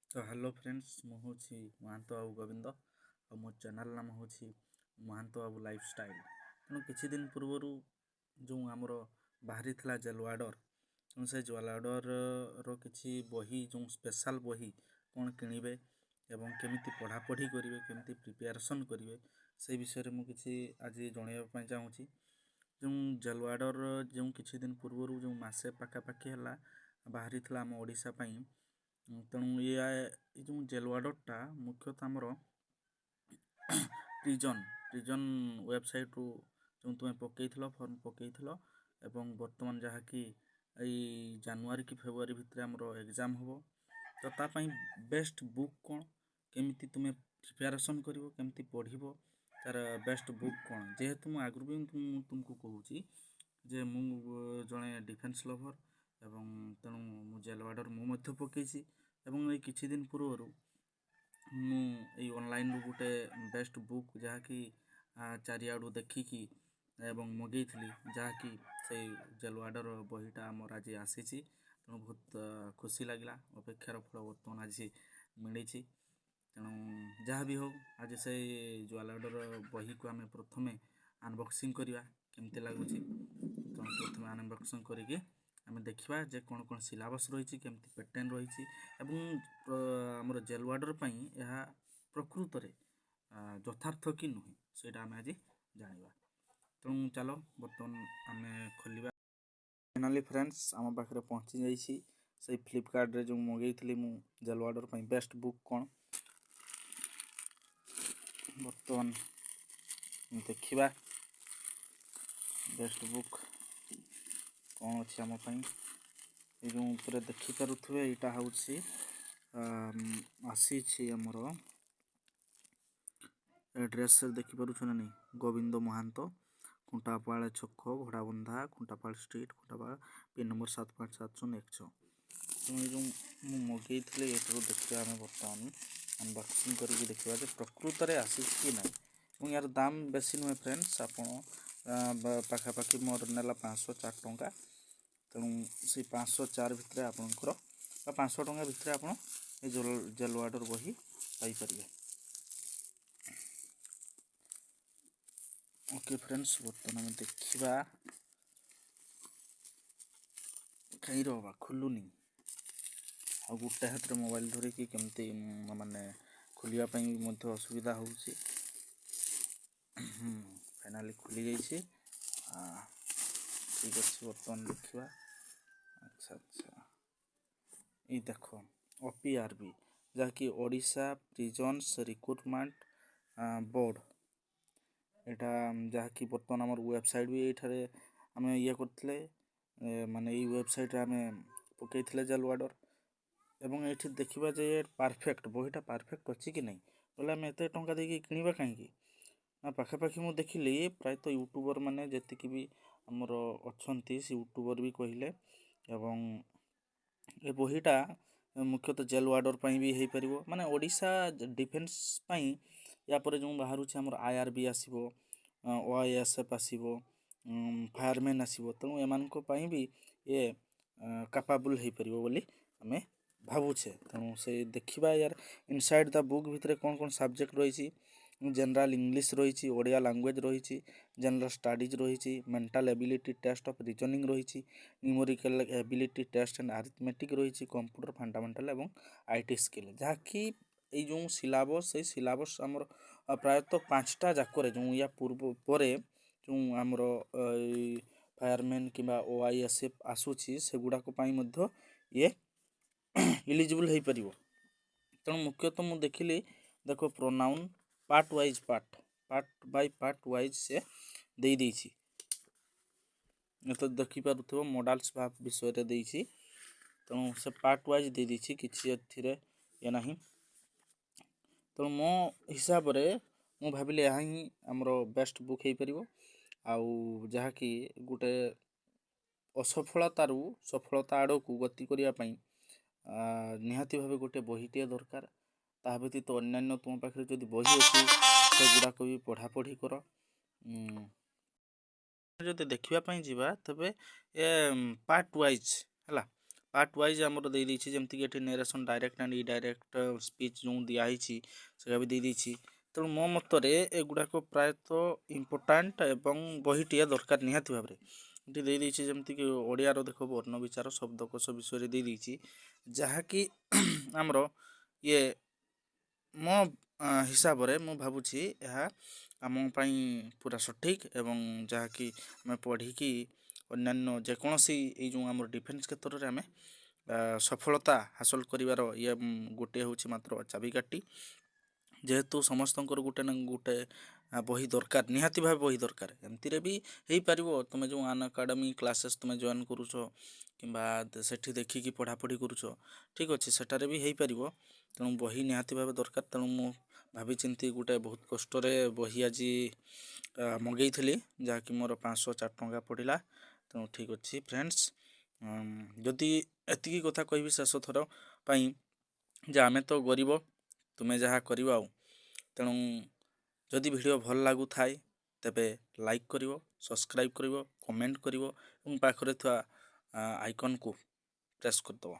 तो hello friends मुझे महांत बाबू गोविंद और मो चैनल नाम हूँ महांत बाबू लाइफस्टाइल। तेणु किछि दिन पूर्वर जो आमर बाहरी थिला जेलवाडर से जेलवाडर रो किछि बही जो स्पेशल बही कौन किणवे एवं केमिति पढ़ापढ़ी करेंगे केमिति प्रिपेरेसन करेंगे से विषय में किछि आज जनवाई चाहूँगी। जो जेलवाडर जो किछि दिन पूर्वर जो मसे पाखापाखि है बाहरी थिला आम ओडिशा पई। तेणु ये जो जेलवाडरटा मुख्यतः आमर प्रिजन वेबसाइट रू जो तुम्हें पकईथिल फॉर्म पकईथिल एवं वर्तमान जहाँकि जानुआरी कि फेब्रुआरी भितर आमर एग्जाम हम तो तापाई बेस्ट बुक कौन केमिति तुम्हें प्रिपेरेसन कर केमिति पढ़ तार बेस्ट बुक कौन जेहेतु मुझे आगु भी तुमको कहूँ जे मु जड़े डिफेन्स लभर एवं तेणु मु जेलवाडर मु पकईसी एवं किछि दिन पूर्वर मु ऑनलाइन रू गोटे बेस्ट बुक जहाँकि चारिआडू देखिकी एवं मगेइथिली जहाँकि से जेलवाडर बहीटा आमर आज आसी तेणु बहुत खुशी लगे अपेक्षार फल बर्तमान आज मिली। तेणु जहाँ भी हो आज से जेलवाडर बही को आम प्रथमे अनबॉक्सिंग करवा केमती लगुच तेणु प्रथम अनबॉक्सिंग करके आम देखा जे कौन कौन सिलेबस रही केमती पैटर्न रही आमर जेलवाडर यह प्रकृत यथार्थ कि नुहे से आम आज जाना। तेणु चलो बर्तमान आम खोलिया फाइनाली फ्रेंड्स आम पाखे पहुँची जाइए से फ्लिपकार्ट रे जो मगेली मु जेलवाडर बेस्ट बुक कौन बर्तमान देखा बेस्ट बुक कौन अच्छी आम ये जो पूरा देखिपे यहाँ हूँ आसी आमर एड्रेस देखिपुर ना नहीं गोविंद महांत खुंटापाड़ छक घोड़ाबंधा खुंटापाड़ स्ट्रीट खुंटापाड़ पिन नंबर 757016। तो जो मगई थी ये देखा आम बर्तमान अनबॉक्सिंग करके देखा प्रकृत में आसी कि ना यार दाम बेसी नुहे फ्रेंड्स आप पाखापाखि मोर नेला 504 टंका। तेणु से 504 भितर आपणकर 500 टंका भितर आप जेलवाडर बही पाइपर। ओके फ्रेंड्स बर्तमान आम देखा कहीं रहा खुलुनी आ गोटे हाथ में मोबाइल धरिकी केमती माने खोलियापाई असुविधा हो फाइनाली खुली जाइए ठीक अच्छे बर्तमान देखा। अच्छा अच्छा ये देख OPRB जहाँकि ओडिशा प्रिजन्स रिक्रुटमेंट बोर्ड यहाँ जहाँकि बर्तमान आम वेबसाइट भी ये आम ये करते माने ये वेबसाइट आम पकईले जेलवाडर एवं ये देखा जे परफेक्ट बहीटा परफेक्ट अच्छी कि नहीं बोले आम एत टाँचा देकी किणवा कहीं ना पाखापाखि मुझे देखिली प्रायतः यूट्यूबर मैंने जी भी आमर अच्छा से यूट्यूबर भी कहले एवं ये बहीटा मुख्यतः जेलवाडर भी हो पार माने ओडिशा डिफेन्स या पर जो बाहर आमर IRB आसो OISF आसो फायरमैन आसो तेणु एम भी ये कैपेबल हो पार बोली आम भावुचे। तेणु से देखा यार इनसाइड द बुक भितर कौन कौन सब्जेक्ट रही जनरल इंग्लिश रही ओडिया लैंग्वेज रही जनरल स्टडीज रही mental ability test of reasoning रही numerical ability test and arithmetic रही कंप्यूटर फंडामेंटल एवं IT स्किल जहाँकि ये जो सिलेबस से सिलेबस आमर प्रायतः 5टा जाकर जो या पूर्व पर जो आमर फायरमैन कि OISF आसूसी से गुड़ाक ये इलिजिबल हो पार। तेणु मुख्यतः मुझे देखिली देख pronoun part wise part by part wise से दे देइछि तो देखिपे मॉडल्स भाव विषय रे देइछि तेणु से पार्ट वाइज दे देइछि किछि एथिरे ये नहीं। तेणु मो हिसाब रे मु भाबिले यहाँ ही आमर बेस्ट बुक हो पार आउ जहाँकि गोटे असफलतारू सफलता आड़ को गति करने निहाती भाव गोटे बहीटे दरकार ता व्यतीत अन्य तुम पाखे जदि बही अच्छी से गुड़ाक भी पढ़ापढ़ी कर जदि देखापी जावा तेरे ये पार्ट वाइज है ପାର୍ଟ ୱାଇଜ୍ ଆମର ଦେଇଦେଇଛି, ଯେମିତିକି ଏଠି ନେରେସନ୍ ଡାଇରେକ୍ଟ ଆଣ୍ଡ ଇନଡାଇରେକ୍ଟ ସ୍ପିଚ୍ ଯେଉଁ ଦିଆହେଇଛି ସେଇଟା ବି ଦେଇଦେଇଛି। ତେଣୁ ମୋ ମତରେ ଏଗୁଡ଼ାକ ପ୍ରାୟତଃ ଇମ୍ପୋର୍ଟାଣ୍ଟ ଏବଂ ବହିଟିଏ ଦରକାର ନିହାତି ଭାବରେ। ଏଠି ଦେଇଦେଇଛି ଯେମିତିକି ଓଡ଼ିଆର ଦେଖ ବର୍ଣ୍ଣ ବିଚାର ଶବ୍ଦକୋଷ ବିଷୟରେ ଦେଇଦେଇଛି, ଯାହାକି ଆମର ଇଏ ମୋ ହିସାବରେ ମୁଁ ଭାବୁଛି ଏହା ଆମ ପାଇଁ ପୁରା ସଠିକ୍, ଏବଂ ଯାହାକି ଆମେ ପଢ଼ିକି ଅନ୍ୟାନ୍ୟ ଯେକୌଣସି ଏଇ ଯେଉଁ ଆମର ଡିଫେନ୍ସ କ୍ଷେତ୍ରରେ ଆମେ ସଫଳତା ହାସଲ କରିବାର ଇଏ ଗୋଟିଏ ହେଉଛି ମାତ୍ର ଚାବିକାଠି। ଯେହେତୁ ସମସ୍ତଙ୍କର ଗୋଟେ ନା ଗୋଟେ ବହି ଦରକାର, ନିହାତି ଭାବେ ବହି ଦରକାର। ଏମିତିରେ ବି ହେଇପାରିବ ତୁମେ ଯେଉଁ ଅନଏକାଡେମୀ କ୍ଲାସେସ୍ ତୁମେ ଜଏନ୍ କରୁଛ କିମ୍ବା ସେଠି ଦେଖିକି ପଢ଼ାପଢ଼ି କରୁଛ, ଠିକ୍ ଅଛି, ସେଠାରେ ବି ହେଇପାରିବ। ତେଣୁ ବହି ନିହାତି ଭାବେ ଦରକାର। ତେଣୁ ମୁଁ ଭାବିଚିନ୍ତି ଗୋଟେ ବହୁତ କଷ୍ଟରେ ବହି ଆଜି ମଗେଇଥିଲି, ଯାହାକି ମୋର 504 ଟଙ୍କା ପଡ଼ିଲା। ତେଣୁ ଠିକ୍ ଅଛି ଫ୍ରେଣ୍ଡସ୍, ଯଦି ଏତିକି କଥା କହିବି ଶେଷ ଥର ପାଇଁ ଯେ ଆମେ ତ ଗରିବ, ତୁମେ ଯାହା କରିବ ଆଉ। ତେଣୁ ଯଦି ଭିଡ଼ିଓ ଭଲ ଲାଗୁଥାଏ ତେବେ ଲାଇକ୍ କରିବ, ସବସ୍କ୍ରାଇବ୍ କରିବ, କମେଣ୍ଟ କରିବ ଏବଂ ପାଖରେ ଥିବା ଆଇକନ୍କୁ ପ୍ରେସ୍ କରିଦେବ।